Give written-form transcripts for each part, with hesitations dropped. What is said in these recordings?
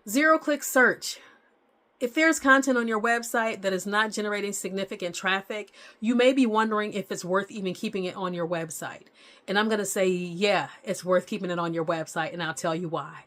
Zero-click search. If there's content on your website that is not generating significant traffic, you may be wondering if it's worth even keeping it on your website. And I'm going to say, yeah, it's worth keeping it on your website, and I'll tell you why.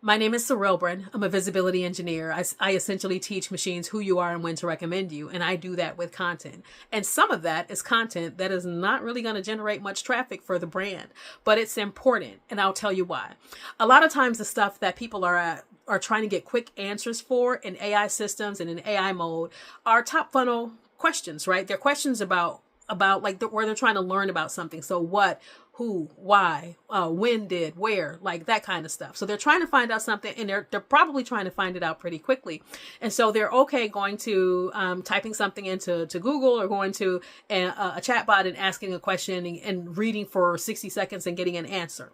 My name is Sorelbrin. I'm a visibility engineer. I essentially teach machines who you are and when to recommend you, and I do that with content. And some of that is content that is not really going to generate much traffic for the brand, but it's important, and I'll tell you why. A lot of times the stuff that people are trying to get quick answers for in AI systems and in AI mode are top funnel questions, right? They're questions about where they're trying to learn about something. So what, who, why, when did, where, like that kind of stuff. So they're trying to find out something, and they're probably trying to find it out pretty quickly. And so they're okay going to typing something into Google or going to a chat bot and asking a question and reading for 60 seconds and getting an answer.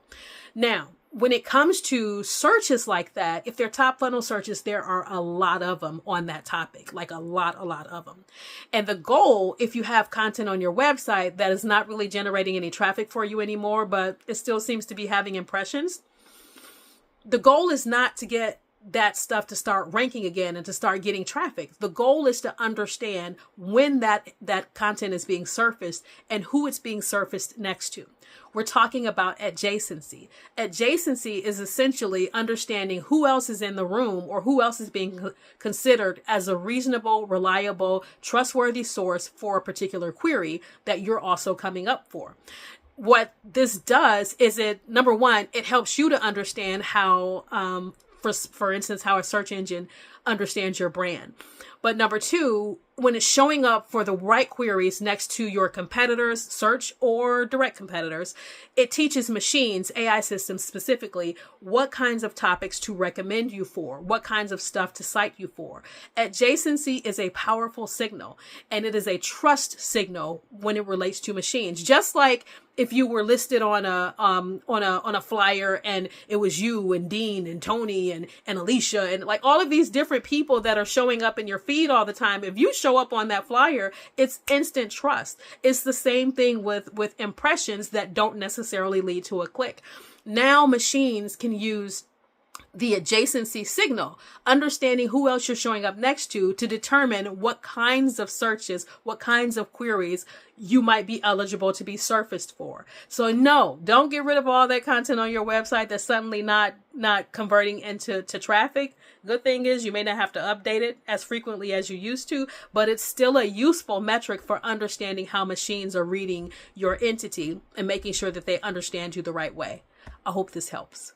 Now, when it comes to searches like that, if they're top funnel searches, there are a lot of them on that topic, like a lot of them. And the goal, if you have content on your website that is not really generating any traffic for you anymore, but it still seems to be having impressions, the goal is not to get that stuff to start ranking again and to start getting traffic. The goal is to understand when that content is being surfaced and who it's being surfaced next to. We're talking about adjacency. Adjacency is essentially understanding who else is in the room or who else is being considered as a reasonable, reliable, trustworthy source for a particular query that you're also coming up for. What this does is number one, it helps you to understand how, for instance, how a search engine understands your brand. But number two, when it's showing up for the right queries next to your competitors, search or direct competitors, it teaches machines, AI systems specifically, what kinds of topics to recommend you for, what kinds of stuff to cite you for. Adjacency is a powerful signal, and it is a trust signal when it relates to machines. Just like if you were listed on a flyer and it was you and Dean and Tony and Alicia and like all of these different people that are showing up in your feed all the time, if you show up on that flyer, it's instant trust. It's the same thing with impressions that don't necessarily lead to a click. Now machines can use the adjacency signal, understanding who else you're showing up next to determine what kinds of searches, what kinds of queries you might be eligible to be surfaced for. So no, don't get rid of all that content on your website that's suddenly not converting into traffic. Good thing is you may not have to update it as frequently as you used to, but it's still a useful metric for understanding how machines are reading your entity and making sure that they understand you the right way. I hope this helps.